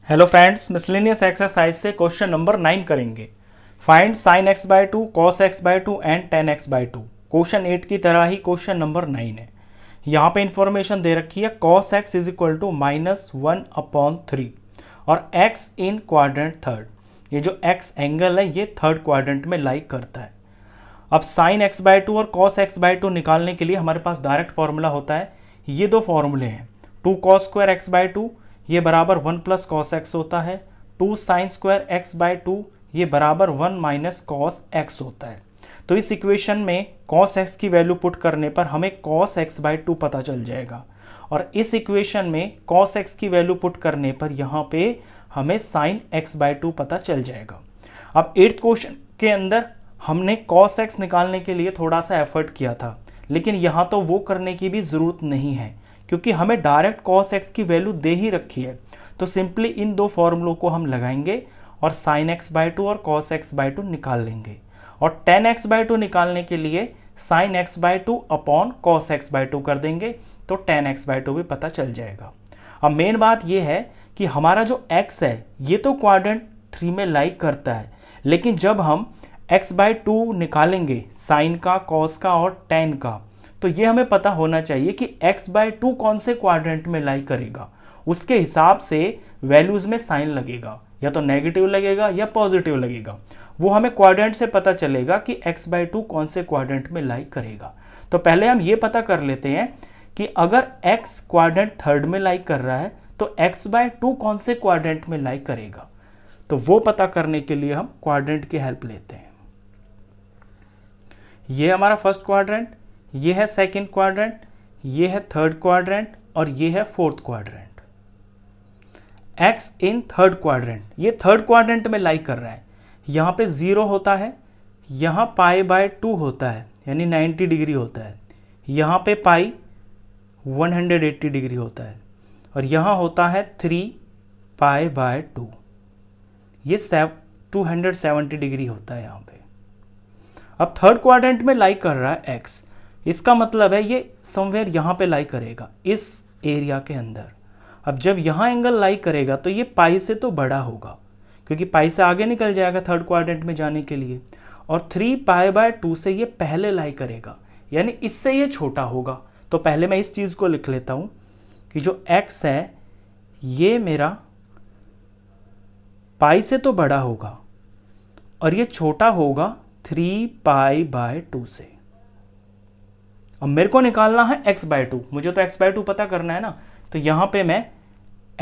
Hello friends, miscellaneous exercise से question number 9 करेंगे। Find sine x by two, cos x by two and ten x by two. Question 8 की तरह ही question number 9 है। यहाँ पे information दे रखी है cos x is equal to -1/3 और एक्स इन क्वाड्रेंट थर्ड। ये जो एक्स एंगल है ये थर्ड क्वाड्रेंट में लाई करता है। अब साइन एक्स बाय टू और कॉस एक्स बाय टू निकालने के लिए हमारे पास डायरेक्ट फॉर्मूला होता है। ये दो फॉर्मूले हैं, 2 cos square x by two ये बराबर 1 प्लस कॉस एक्स होता है, 2 sine square x by two ये बराबर 1 माइनस कॉस एक्स होता है। तो इस इक्वेशन में कॉस एक्स की वैल्यू पुट करने पर हमें कॉस एक्स बाय टू पता चल जाएगा और इस इक्वेशन में कॉस एक्स की वैल्यू पुट करने पर यहाँ पे हमें साइन एक्स बाय टू पता चल जाएगा। अब 8th क्वेश्चन के अंदर हमने कॉस एक्स निकालने के लिए थोड़ा सा एफर्ट किया था, लेकिन यहाँ तो वो करने की भी ज़रूरत नहीं है क्योंकि हमें डायरेक्ट कॉस एक्स की वैल्यू दे ही रखी है। तो सिंपली इन दो फॉर्मूलों को हम लगाएंगे और साइन एक्स बाय टू और कॉस एक्स बाय टू निकाल लेंगे। और टेन एक्स बाय टू निकालने के लिए sine x by two upon cos x by two कर देंगे तो टेन एक्स बाय टू भी पता चल जाएगा। अब मेन बात यह है कि हमारा जो x है ये तो क्वाड्रेंट 3 में लाई करता है, लेकिन जब हम x बाय टू निकालेंगे साइन का, कॉस का और टेन का, तो ये हमें पता होना चाहिए कि x बाय टू कौन से क्वाड्रेंट में लाई करेगा। उसके हिसाब से वैल्यूज में साइन लगेगा, या तो नेगेटिव लगेगा या पॉजिटिव लगेगा। वो हमें क्वाड्रेंट से पता चलेगा कि x बाय टू कौन से क्वाड्रेंट में लाई करेगा। तो पहले हम ये पता कर लेते हैं कि अगर x क्वाड्रेंट थर्ड में लाई कर रहा है तो x बाय टू कौन से क्वाड्रेंट में लाई करेगा। तो वो पता करने के लिए हम क्वाड्रेंट की हेल्प लेते हैं। ये हमारा फर्स्ट क्वाड्रेंट, ये है सेकंड क्वाड्रेंट, ये है थर्ड क्वाड्रेंट और ये है fourth quadrant. X in third quadrant, ये थर्ड क्वाड्रेंट में लाई कर रहा है। यहाँ पे 0 होता है, यहाँ पाई बाय 2 होता है यानी 90 डिग्री होता है, यहाँ पे पाई 180 डिग्री होता है और यहाँ होता है 3 पाई बाय 2, ये 270 डिग्री होता है यहाँ पे। अब थर्ड क्वाड्रेंट में लाई कर रहा है एक्स, इसका मतलब है ये समवेयर यहाँ पे लाई करेगा इस एरिया के अंदर। अब जब यहाँ एंगल लाई करेगा तो ये पाई से तो बड़ा होगा क्योंकि पाई से आगे निकल जाएगा थर्ड क्वाड्रेंट में जाने के लिए, और 3 पाई बाय 2 से ये पहले लाई करेगा यानी इससे ये छोटा होगा। तो पहले मैं इस चीज़ को लिख लेता हूँ कि जो x है ये मेरा पाई से तो बड़ा होगा और ये छोटा होगा 3 पाई बाय 2 से। अब मेरे को निकालना है x बाय टू, मुझे तो x बाय टू पता करना है ना, तो यहाँ पे मैं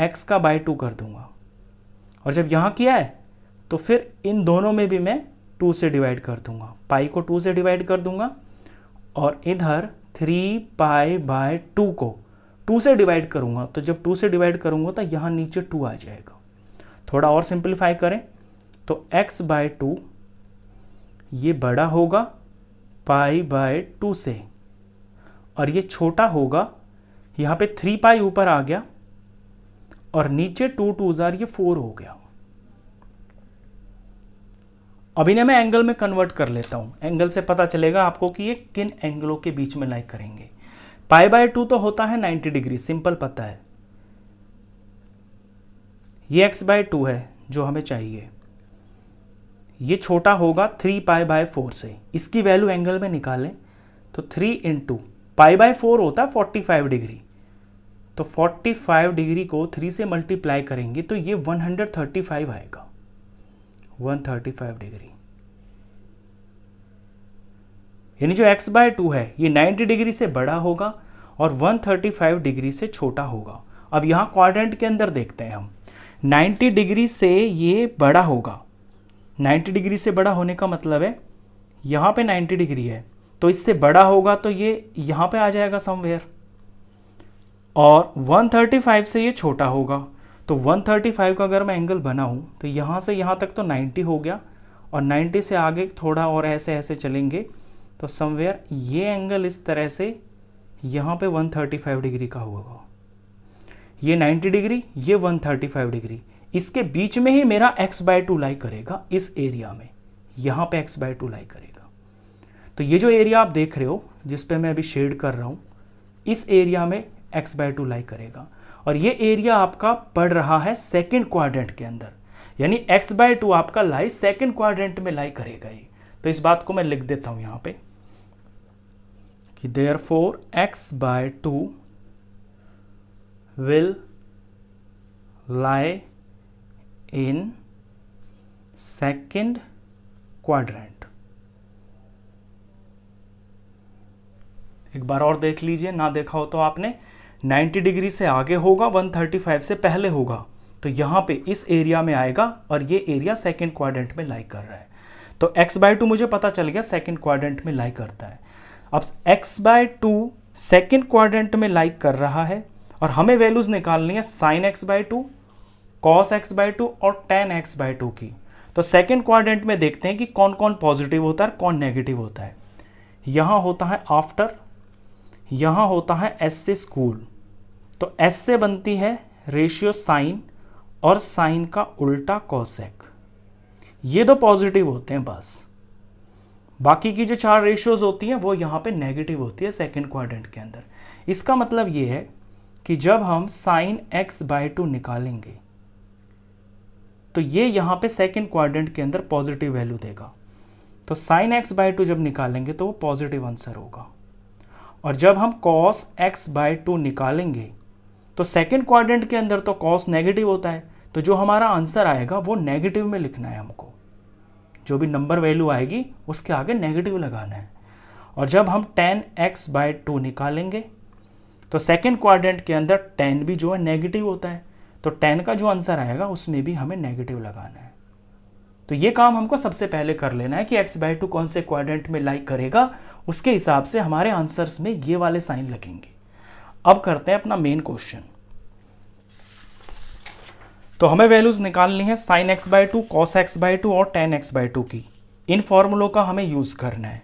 x का बाय टू कर दूंगा और जब यहाँ किया है तो फिर इन दोनों में भी मैं 2 से डिवाइड कर दूंगा, पाई को 2 से डिवाइड कर दूंगा और इधर 3 पाई बाय 2 को 2 से डिवाइड करूंगा। तो जब 2 से डिवाइड करूंगा तो यहाँ नीचे 2 आ जाएगा। थोड़ा और सिंप्लीफाई करें तो x बाय टू ये बड़ा होगा पाई बाय 2 से और ये छोटा होगा, यहाँ पे 3 पाई ऊपर आ गया और नीचे 2 2 जार ये 4 हो गया। अब इन्हें मैं एंगल में कन्वर्ट कर लेता हूँ, एंगल से पता चलेगा आपको कि ये किन एंगलों के बीच में लाई करेंगे। पाई बाय 2 तो होता है 90 डिग्री, सिंपल पता है। ये x बाय 2 है जो हमें चाहिए, ये छोटा होगा 3 पाई बाय 4 से, इसकी वैल्यू एंगल में निकालें तो 3 इंटू पाई बाय 4 होता है 45 डिग्री, तो 45 डिग्री को 3 से मल्टीप्लाई करेंगे तो ये 135 आएगा, 135 डिग्री। यानी जो x बाय टू है ये 90 डिग्री से बड़ा होगा और 135 डिग्री से छोटा होगा। अब यहाँ क्वाड्रेंट के अंदर देखते हैं हम, 90 डिग्री से ये बड़ा होगा। 90 डिग्री से बड़ा होने का मतलब है यहाँ पे 90 डिग्री है तो इससे बड़ा होगा तो ये यहाँ पे आ जाएगा समवेयर, और 135 से ये छोटा होगा। तो 135 का अगर मैं एंगल बनाऊँ तो यहाँ से यहाँ तक तो 90 हो गया और 90 से आगे थोड़ा और ऐसे ऐसे चलेंगे तो समवेयर ये एंगल इस तरह से यहाँ पे 135 डिग्री का होगा। ये 90 डिग्री, ये 135 डिग्री, इसके बीच में ही मेरा x बाय टू लाई करेगा इस एरिया में, यहाँ पे x बाय टू लाई करेगा। तो ये जो एरिया आप देख रहे हो जिस पे मैं अभी शेड कर रहा हूँ, इस एरिया में x बाय टू लाई करेगा और ये एरिया आपका पड़ रहा है सेकंड क्वाड्रेंट के अंदर, यानी x/2 आपका लाई सेकंड क्वाड्रेंट में लाई करेगा ये। तो इस बात को मैं लिख देता हूं यहां पे कि therefore x/2 will lie in second quadrant. एक बार और देख लीजिए, ना देखा हो तो आपने, 90 डिग्री से आगे होगा, 135 से पहले होगा, तो यहाँ पे इस एरिया में आएगा और ये एरिया सेकंड क्वाड्रेंट में लाई कर रहा है। तो x/2 मुझे पता चल गया सेकंड क्वाड्रेंट में लाई करता है। अब x/2 सेकंड क्वाड्रेंट में लाई कर रहा है और हमें वैल्यूज निकालनी है sin x/2, cos x/2 और tan x/2 की। तो सेकंड क्वाड्रेंट में देखते हैं कि कौन कौन पॉजिटिव होता है, कौन नेगेटिव होता है। यहाँ होता है आफ्टर, यहाँ होता है एस से स्कूल, तो एस से बनती है रेशियो साइन और साइन का उल्टा कोसेक। ये दो पॉजिटिव होते हैं बस, बाकी की जो 4 रेशियोज होती हैं वो यहाँ पे नेगेटिव होती है सेकंड क्वाड्रेंट के अंदर। इसका मतलब ये है कि जब हम साइन x/2 निकालेंगे तो ये यहाँ पे सेकंड क्वाड्रेंट के अंदर पॉजिटिव वैल्यू देगा। तो साइन x/2 जब निकालेंगे तो वो पॉजिटिव आंसर होगा। और जब हम cos x/2 निकालेंगे तो सेकंड क्वाड्रेंट के अंदर तो cos नेगेटिव होता है, तो जो हमारा आंसर आएगा वो नेगेटिव में लिखना है हमको। जो भी नंबर वैल्यू आएगी उसके आगे नेगेटिव लगाना है। और जब हम tan x/2 निकालेंगे तो सेकंड क्वाड्रेंट के अंदर tan भी जो है नेगेटिव होता है, तो tan का जो आंसर आएगा उसमें भी हमें नेगेटिव लगाना है। तो ये काम हमको सबसे पहले कर लेना है कि x/2 कौन से क्वाड्रेंट में लाई करेगा, उसके हिसाब से हमारे आंसर्स में ये वाले साइन लगेंगे। अब करते हैं अपना मेन क्वेश्चन। तो हमें वैल्यूज निकालनी है sin x/2, cos x/2 और tan x/2 की। इन फॉर्मूलों का हमें यूज करना है।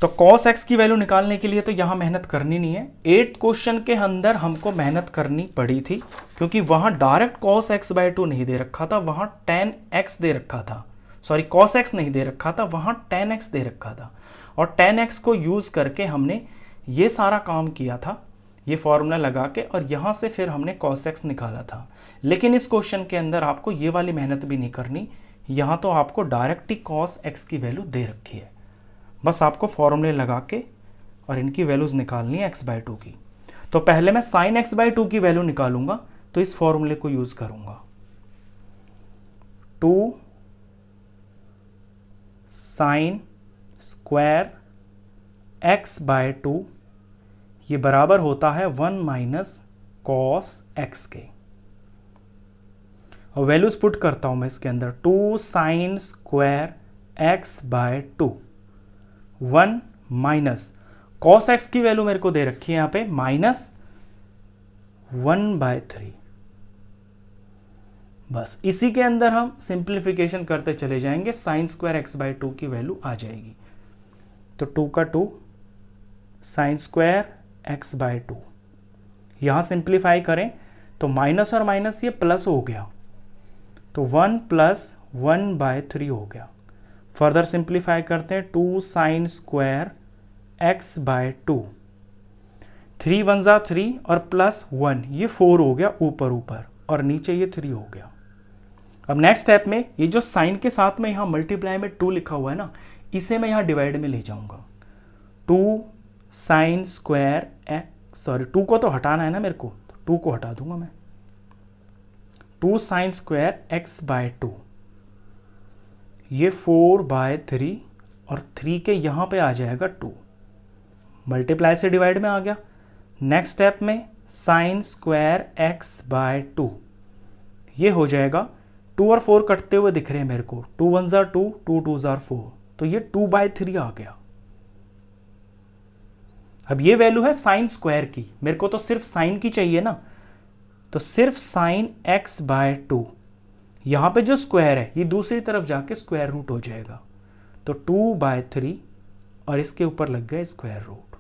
तो cos x की वैल्यू निकालने के लिए तो यहां मेहनत करनी नहीं है। 8th क्वेश्चन के अंदर हमको मेहनत करनी पड़ी थी क्योंकि वहां डायरेक्ट cos x/2 नहीं दे रखा था, वहां tan x दे रखा था। सॉरी, cos x नहीं दे रखा था, वहां tan x दे रखा था। और tan x को यूज करके हमने ये सारा काम किया था, ये फॉर्मूला लगा के, और यहाँ से फिर हमने cos x निकाला था। लेकिन इस क्वेश्चन के अंदर आपको ये वाली मेहनत भी नहीं करनी, यहाँ तो आपको डायरेक्ट ही cos x की वैल्यू दे रखी है। बस आपको फॉर्मूले लगा के और इनकी वैल्यूज निकालनी है x/2 की। तो पहले मैं sin x/2 की वैल्यू निकालूंगा, तो इस फॉर्मूले को यूज करूंगा। 2 sin स्क्वायर x/2 ये बराबर होता है 1 माइनस cos x के। और वैल्यूज पुट करता हूं मैं इसके अंदर। 2 sin square x/2 1 minus cos x की वैल्यू मेरे को दे रखी है यहां पे माइनस 1/3। बस इसी के अंदर हम सिंप्लीफिकेशन करते चले जाएंगे, साइन स्क्वायर x/2 की वैल्यू आ जाएगी। तो 2 का 2 साइन स्क्वायर x/2, यहां सिंप्लीफाई करें तो माइनस और माइनस ये प्लस हो गया, तो 1 + 1/3 हो गया। फर्दर सिंप्लीफाई करते हैं, 2 साइन स्क्वायर x/2, 3 × 1 = 3 और प्लस 1 ये 4 हो गया ऊपर ऊपर, और नीचे ये 3 हो गया। अब नेक्स्ट स्टेप में ये जो साइन के साथ में यहाँ मल्टीप्लाई में 2 लिखा हुआ है ना, इसे मैं यहाँ डिवाइड में ले जाऊंगा। 2 साइन स्क्वायर एक्स, सॉरी 2 को तो हटाना है ना मेरे को, तो 2 को हटा दूंगा मैं। 2 साइन स्क्वायर x/2 ये 4/3 और 3 के यहाँ पे आ जाएगा 2, मल्टीप्लाई से डिवाइड में आ गया। नेक्स्ट स्टेप में साइन स्क्वायर x/2 ये हो जाएगा, 2 और 4 कटते हुए दिख रहे हैं मेरे को, 2 × 1 = 2, 2 × 2 = 4, तो ये 2/3 आ गया। अब ये वैल्यू है साइन स्क्वायर की, मेरे को तो सिर्फ साइन की चाहिए ना, तो सिर्फ साइन x/2, यहां पे जो स्क्वायर है ये दूसरी तरफ जाके स्क्वायर रूट हो जाएगा, तो 2/3 और इसके ऊपर लग गया स्क्वायर रूट।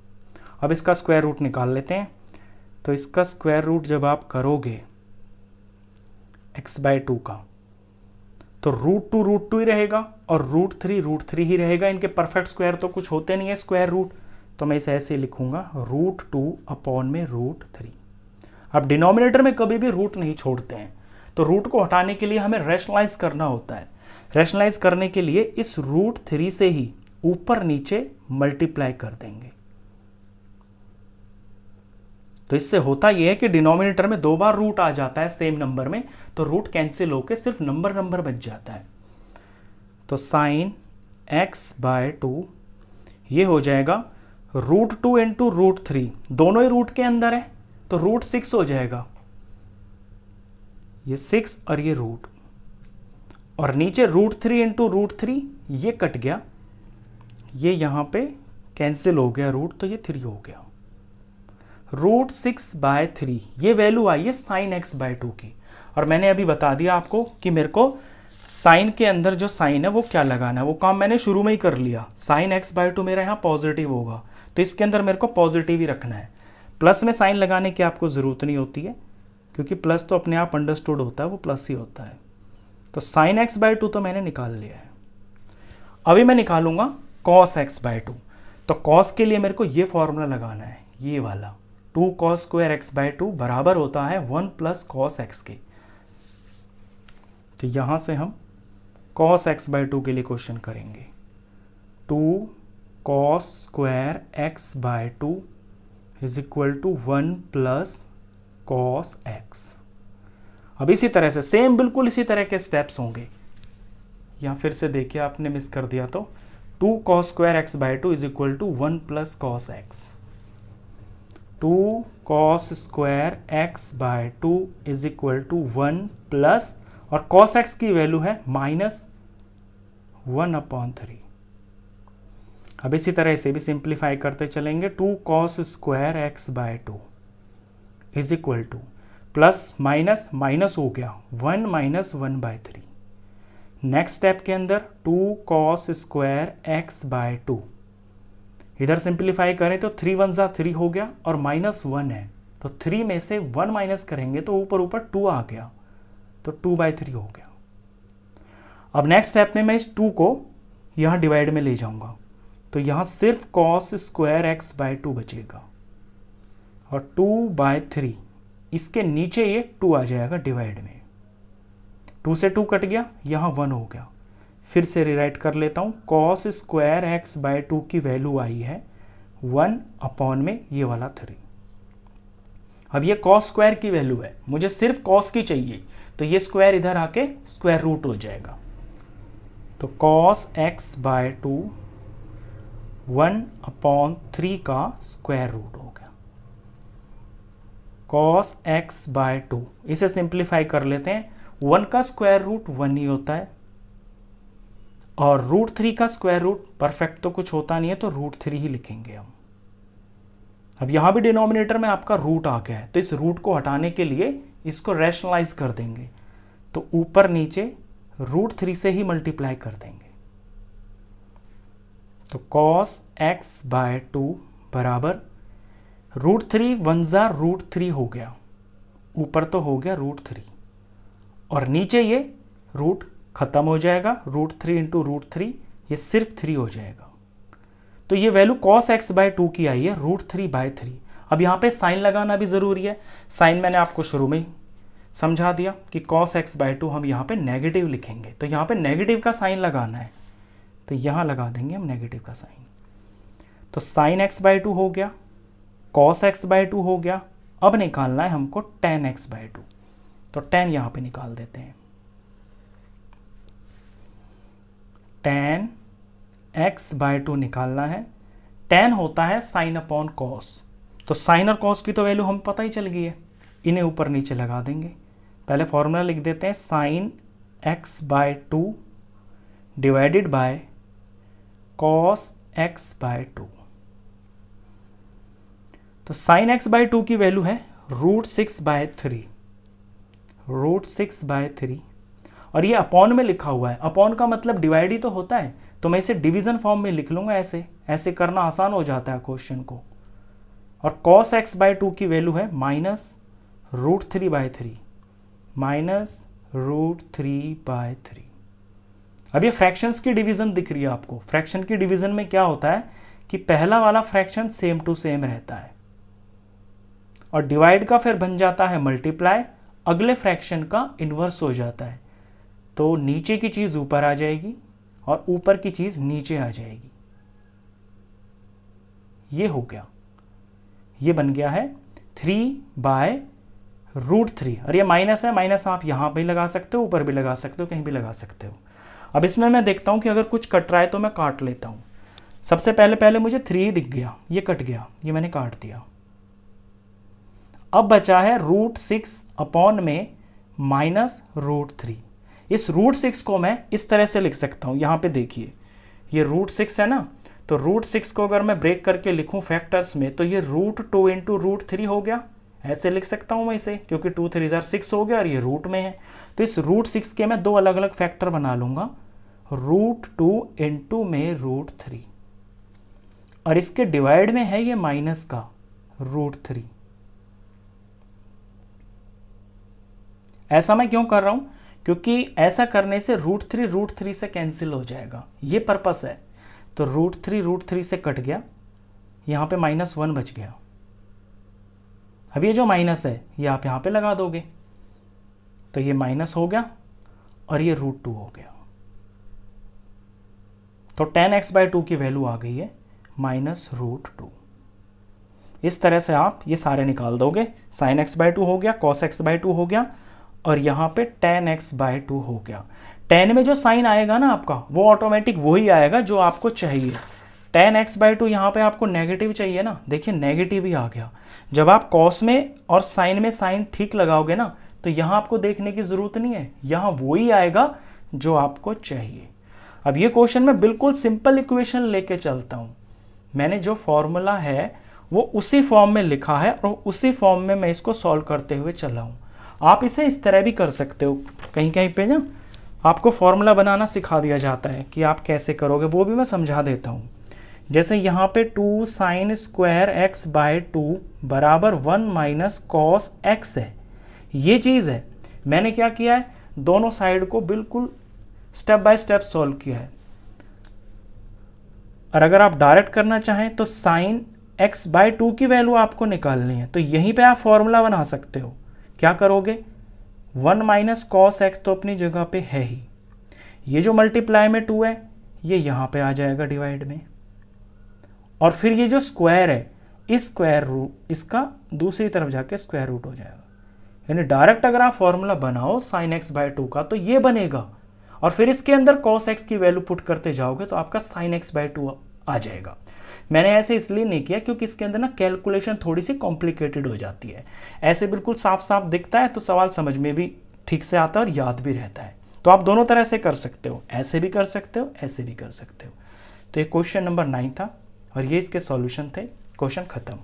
अब इसका स्क्वायर रूट निकाल लेते हैं। तो इसका स्क्वायर रूट जब आप करोगे x/2 का, तो √2 ही रहेगा और √3 ही रहेगा। इनके परफेक्ट स्क्वायर तो कुछ होते नहीं है स्क्वायर रूट, तो मैं इसे ऐसे लिखूंगा √2 अपॉन में √3। अब डिनोमिनेटर में कभी भी रूट नहीं छोड़ते हैं, तो रूट को हटाने के लिए हमें रैशनलाइज करना होता है। रैशनलाइज करने के लिए इस रूट 3 से ही ऊपर नीचे मल्टीप्लाई कर देंगे। तो इससे होता यह है कि डिनोमिनेटर में 2 बार रूट आ जाता है सेम नंबर में, तो रूट कैंसिल होकर सिर्फ नंबर बच जाता है। तो साइन x/2 ये हो जाएगा √2 इंटू √3, दोनों ही रूट के अंदर है तो √6 हो जाएगा, ये 6 और ये रूट, और नीचे √3 इंटू √3 ये कट गया, ये यहां पे कैंसिल हो गया रूट, तो ये 3 हो गया। √6/3 ये वैल्यू आई है साइन x/2 की। और मैंने अभी बता दिया आपको कि मेरे को साइन के अंदर जो साइन है वो क्या लगाना है, वो काम मैंने शुरू में ही कर लिया। साइन x/2 मेरा यहाँ पॉजिटिव होगा, तो इसके अंदर मेरे को पॉजिटिव ही रखना है। प्लस में साइन लगाने की आपको ज़रूरत नहीं होती है, क्योंकि प्लस तो अपने आप अंडरस्टूड होता है, वो प्लस ही होता है। तो साइन x/2 तो मैंने निकाल लिया है। अभी मैं निकालूंगा cos x/2। तो cos के लिए मेरे को ये फॉर्मूला लगाना है, ये वाला 2 cos स्क्वायर x/2 बराबर होता है 1 प्लस cos x के। तो यहां से हम cos x/2 के लिए क्वेश्चन करेंगे। 2 cos square x/2 is equal to 1 plus cos x। अब इसी तरह से सेम बिल्कुल इसी तरह के स्टेप्स होंगे। यहां फिर से देखिए, आपने मिस कर दिया तो 2 cos square x/2 is equal to 1 plus cos x। 2 cos square x/2 is equal to 1 plus, और cos x की वैल्यू है -1/3। अब इसी तरह से भी सिंप्लीफाई करते चलेंगे। 2 cos square x/2 is equal to, plus minus minus हो गया 1 - 1/3। नेक्स्ट स्टेप के अंदर 2 cos स्क्वायर x/2, इधर सिंप्लीफाई करें तो 3 1 3 हो गया, और -1 है तो 3 में से 1 माइनस करेंगे तो ऊपर ऊपर 2 आ गया, तो 2/3 हो गया। अब नेक्स्ट स्टेप में मैं इस 2 को यहां डिवाइड में ले जाऊंगा, तो यहां सिर्फ cos स्क्वायर x/2 बचेगा, और 2/3 इसके नीचे ये 2 आ जाएगा डिवाइड में। 2 से 2 कट गया, यहां 1 हो गया। फिर से रिराइट कर लेता हूं, cos स्क्वायर x/2 की वैल्यू आई है 1 में ये वाला 3। अब ये cos स्क्वायर की वैल्यू है, मुझे सिर्फ cos की चाहिए, तो ये स्क्वायर इधर आके स्क्वायर रूट हो जाएगा। तो cos x/2 1/3 का स्क्वायर रूट हो गया। cos x/2 इसे सिंप्लीफाई कर लेते हैं। 1 का स्क्वायर रूट 1 ही होता है, और √3 का स्क्वायर रूट परफेक्ट तो कुछ होता नहीं है, तो √3 ही लिखेंगे हम। अब यहां भी डिनोमिनेटर में आपका रूट आ गया है, तो इस रूट को हटाने के लिए इसको रैशनलाइज कर देंगे, तो ऊपर नीचे √3 से ही मल्टीप्लाई कर देंगे। तो cos x/2 बराबर √3 1 √3 हो गया, ऊपर तो हो गया √3, और नीचे ये रूट खत्म हो जाएगा, √3 इंटू √3 ये सिर्फ 3 हो जाएगा। तो ये वैल्यू cos x/2 की आई है √3/3। अब यहाँ पे साइन लगाना भी ज़रूरी है। साइन मैंने आपको शुरू में ही समझा दिया कि cos x/2 हम यहाँ पे नेगेटिव लिखेंगे, तो यहाँ पे नेगेटिव का साइन लगाना है, तो यहाँ लगा देंगे हम नेगेटिव का साइन। तो साइन x/2 हो गया, cos x/2 हो गया। अब निकालना है हमको tan x/2, तो tan यहाँ पे निकाल देते हैं। tan x/2 निकालना है। tan होता है साइन अपॉन कॉस, तो साइन और कॉस की तो वैल्यू हमें पता ही चल गई है, इन्हें ऊपर नीचे लगा देंगे। पहले फॉर्मूला लिख देते हैं, sign x/2 divided by cos x/2। तो साइन x/2 की वैल्यू है √6/3, √6/3, और ये अपॉन में लिखा हुआ है। अपॉन का मतलब डिवाइड ही तो होता है, तो मैं इसे डिवीजन फॉर्म में लिख लूंगा। ऐसे ऐसे करना आसान हो जाता है क्वेश्चन को। और cos x/2 की वैल्यू है -√3/3, -√3/3। अब ये फ्रैक्शंस की डिवीजन दिख रही है आपको। फ्रैक्शन की डिवीजन में क्या होता है कि पहला वाला फ्रैक्शन सेम टू सेम रहता है, और डिवाइड का फिर बन जाता है मल्टीप्लाई, अगले फ्रैक्शन का इन्वर्स हो जाता है। तो नीचे की चीज़ ऊपर आ जाएगी और ऊपर की चीज़ नीचे आ जाएगी। ये हो गया, ये बन गया है 3/√3। और ये माइनस है, माइनस आप यहाँ पे लगा सकते हो, ऊपर भी लगा सकते हो, कहीं भी लगा सकते हो। अब इसमें मैं देखता हूँ कि अगर कुछ कट रहा है तो मैं काट लेता हूँ। सबसे पहले मुझे 3 दिख गया, ये कट गया, ये मैंने काट दिया। अब बचा है √6 अपॉन में -√3। इस √6 को मैं इस तरह से लिख सकता हूँ। यहाँ पे देखिए ये √6 है ना, तो √6 को अगर मैं ब्रेक करके लिखूँ फैक्टर्स में तो ये √2 इंटू √3 हो गया। ऐसे लिख सकता हूँ मैं इसे, क्योंकि 2 3 6 हो गया और ये रूट में है। तो इस √6 के मैं दो अलग अलग फैक्टर बना लूँगा, √2 इंटू में √3, और इसके डिवाइड में है ये माइनस का √3। ऐसा मैं क्यों कर रहा हूं? क्योंकि ऐसा करने से √3 से कैंसिल हो जाएगा, ये पर्पस है। तो √3 से कट गया, यहां पे -1 बच गया। अब ये जो माइनस है ये आप यहां पे लगा दोगे, तो ये माइनस हो गया और ये √2 हो गया। तो tan x/2 की वैल्यू आ गई है -√2। इस तरह से आप ये सारे निकाल दोगे। sin x/2 हो गया, cos x/2 हो गया, और यहाँ पे tan x/2 हो गया। tan में जो साइन आएगा ना आपका, वो ऑटोमेटिक वही आएगा जो आपको चाहिए। tan x/2 यहाँ पे आपको नेगेटिव चाहिए ना, देखिए नेगेटिव ही आ गया। जब आप cos में और sin में साइन ठीक लगाओगे ना, तो यहाँ आपको देखने की ज़रूरत नहीं है, यहाँ वही आएगा जो आपको चाहिए। अब ये क्वेश्चन में बिल्कुल सिंपल इक्वेशन लेके चलता हूँ। मैंने जो फॉर्मूला है वो उसी फॉर्म में लिखा है और उसी फॉर्म में मैं इसको सॉल्व करते हुए चला हूँ। आप इसे इस तरह भी कर सकते हो, कहीं कहीं पे ना आपको फॉर्मूला बनाना सिखा दिया जाता है कि आप कैसे करोगे, वो भी मैं समझा देता हूँ। जैसे यहाँ पे 2 sin² x/2 बराबर 1 - cos x है, ये चीज़ है। मैंने क्या किया है, दोनों साइड को बिल्कुल स्टेप बाय स्टेप सॉल्व किया है। और अगर आप डायरेक्ट करना चाहें तो sin x/2 की वैल्यू आपको निकालनी है, तो यहीं पे आप फॉर्मूला बना सकते हो। क्या करोगे, 1 - cos x तो अपनी जगह पे है ही, ये जो मल्टीप्लाई में 2 है ये यहाँ पे आ जाएगा डिवाइड में, और फिर ये जो स्क्वायर है इस स्क्वायर रूट इसका दूसरी तरफ जाके स्क्वायर रूट हो जाएगा। यानी डायरेक्ट अगर आप फॉर्मूला बनाओ sin x/2 का तो ये बनेगा, और फिर इसके अंदर cos x की वैल्यू पुट करते जाओगे तो आपका sin x/2 आ जाएगा। मैंने ऐसे इसलिए नहीं किया क्योंकि इसके अंदर ना कैलकुलेशन थोड़ी सी कॉम्प्लिकेटेड हो जाती है। ऐसे बिल्कुल साफ साफ दिखता है तो सवाल समझ में भी ठीक से आता है और याद भी रहता है। तो आप दोनों तरह से कर सकते हो, ऐसे भी कर सकते हो, ऐसे भी कर सकते हो। तो ये क्वेश्चन नंबर 9 था और ये इसके सॉल्यूशन थे। क्वेश्चन खत्म।